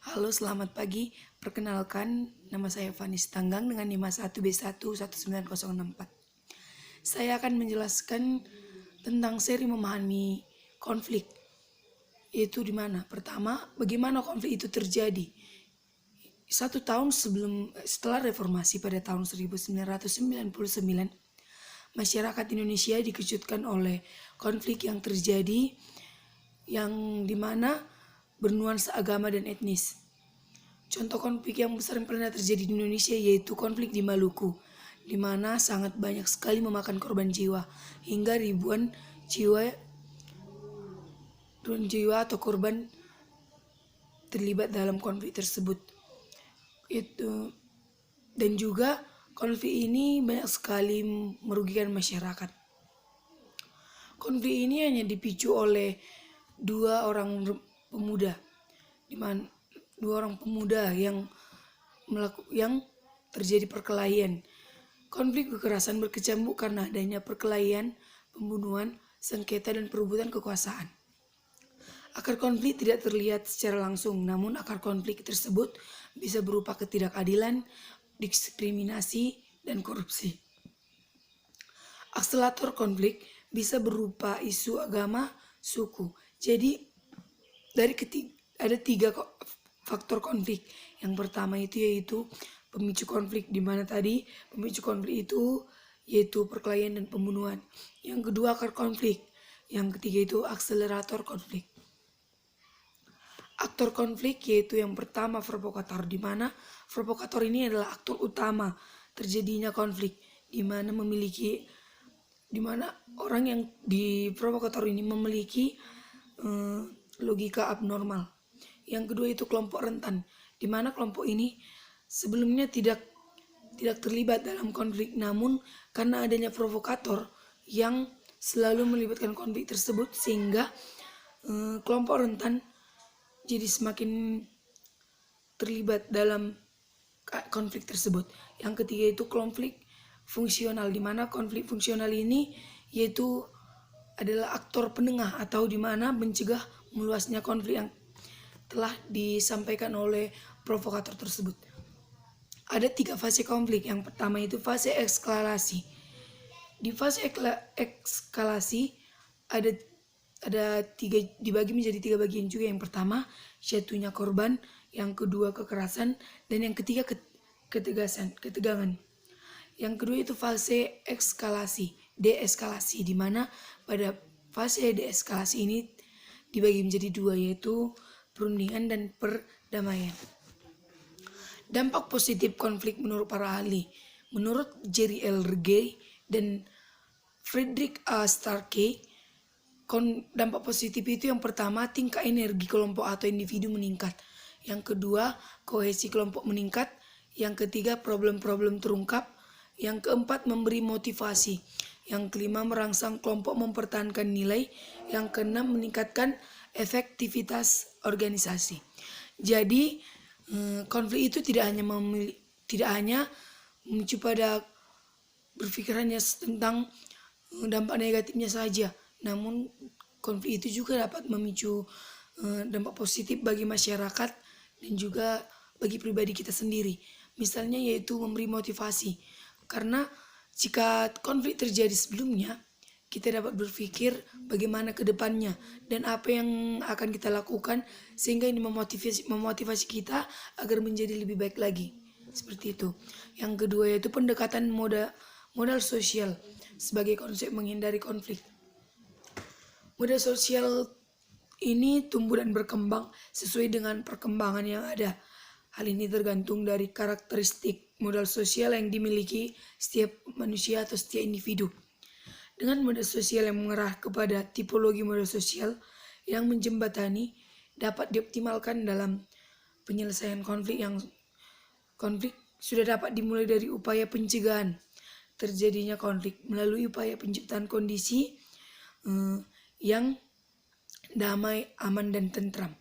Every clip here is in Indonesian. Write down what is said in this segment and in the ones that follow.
Halo, selamat pagi. Perkenalkan, nama saya Vanis Tanggang dengan 51B11964. Saya akan menjelaskan tentang seri memahami konflik, yaitu di mana pertama, bagaimana konflik itu terjadi. 1 tahun setelah reformasi pada tahun 1999, masyarakat Indonesia dikejutkan oleh konflik yang terjadi yang dimana bernuansa agama dan etnis. Contoh konflik yang besar yang pernah terjadi di Indonesia yaitu konflik di Maluku, di mana sangat banyak sekali memakan korban jiwa, hingga ribuan jiwa atau korban terlibat dalam konflik tersebut. Dan juga konflik ini banyak sekali merugikan masyarakat. Konflik ini hanya dipicu oleh dua orang pemuda, di mana dua orang pemuda yang terjadi perkelahian. Konflik kekerasan berkecamuk karena adanya perkelahian, pembunuhan, sengketa, dan perebutan kekuasaan. Akar konflik tidak terlihat secara langsung, namun akar konflik tersebut bisa berupa ketidakadilan, diskriminasi, dan korupsi. Akselerator konflik bisa berupa isu agama, suku. Jadi ada 3 faktor konflik. Yang pertama yaitu pemicu konflik, di mana tadi pemicu konflik itu yaitu perkelahian dan pembunuhan. Yang kedua akar konflik. Yang ketiga itu akselerator konflik. Aktor konflik yaitu yang pertama provokator, di mana provokator ini adalah aktor utama terjadinya konflik, di mana orang yang di provokator ini memiliki logika abnormal. Yang kedua itu kelompok rentan, di mana kelompok ini sebelumnya tidak terlibat dalam konflik, namun karena adanya provokator yang selalu melibatkan konflik tersebut, sehingga kelompok rentan jadi semakin terlibat dalam konflik tersebut. Yang ketiga itu konflik fungsional, di mana konflik fungsional ini yaitu adalah aktor penengah atau di mana mencegah meluasnya konflik yang telah disampaikan oleh provokator tersebut. Ada 3 fase konflik. Yang pertama itu fase eskalasi. Di fase eskalasi ada dibagi menjadi 3 bagian juga. Yang pertama jatuhnya korban, yang kedua kekerasan, dan yang ketiga ketegangan. Yang kedua itu fase deeskalasi, di mana pada fase deeskalasi ini dibagi menjadi 2, yaitu perundingan dan perdamaian. Dampak positif konflik menurut para ahli. Menurut Jerry L. Regay dan Frederick A. Starkey, dampak positif itu yang pertama tingkat energi kelompok atau individu meningkat. Yang kedua kohesi kelompok meningkat. Yang ketiga problem-problem terungkap. Yang keempat memberi motivasi. Yang kelima merangsang kelompok mempertahankan nilai. Yang keenam meningkatkan efektivitas organisasi. Jadi konflik itu tidak hanya memicu pada berpikirannya tentang dampak negatifnya saja, namun konflik itu juga dapat memicu dampak positif bagi masyarakat dan juga bagi pribadi kita sendiri. Misalnya yaitu memberi motivasi, karena jika konflik terjadi sebelumnya, kita dapat berpikir bagaimana ke depannya dan apa yang akan kita lakukan, sehingga ini memotivasi kita agar menjadi lebih baik lagi. Seperti itu. Yang kedua yaitu pendekatan modal sosial sebagai konsep menghindari konflik. Modal sosial ini tumbuh dan berkembang sesuai dengan perkembangan yang ada. Hal ini tergantung dari karakteristik modal sosial yang dimiliki setiap manusia atau setiap individu. Dengan modal sosial yang mengarah kepada tipologi modal sosial yang menjembatani dapat dioptimalkan dalam penyelesaian konflik sudah dapat dimulai dari upaya pencegahan terjadinya konflik melalui upaya penciptaan kondisi yang damai, aman, dan tentram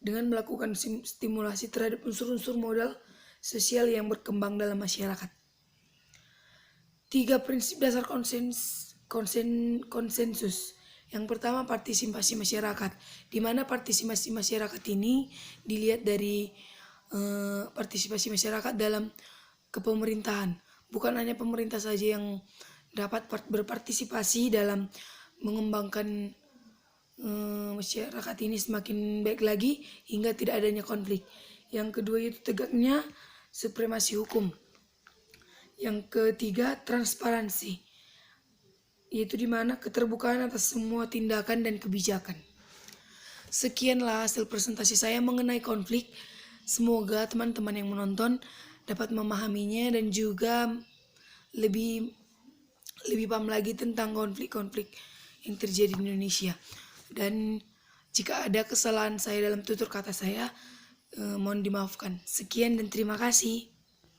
dengan melakukan stimulasi terhadap unsur-unsur modal sosial yang berkembang dalam masyarakat. 3 prinsip dasar konsensus Yang pertama, partisipasi masyarakat, di mana partisipasi masyarakat ini dilihat dari partisipasi masyarakat dalam kepemerintahan. Bukan hanya pemerintah saja yang dapat berpartisipasi dalam mengembangkan masyarakat ini semakin baik lagi hingga tidak adanya konflik. Yang kedua itu tegaknya supremasi hukum. Yang ketiga, transparansi, yaitu di mana keterbukaan atas semua tindakan dan kebijakan. Sekianlah hasil presentasi saya mengenai konflik. Semoga teman-teman yang menonton dapat memahaminya dan juga lebih paham lagi tentang konflik-konflik yang terjadi di Indonesia. Dan jika ada kesalahan saya dalam tutur kata saya, mohon dimaafkan. Sekian dan terima kasih.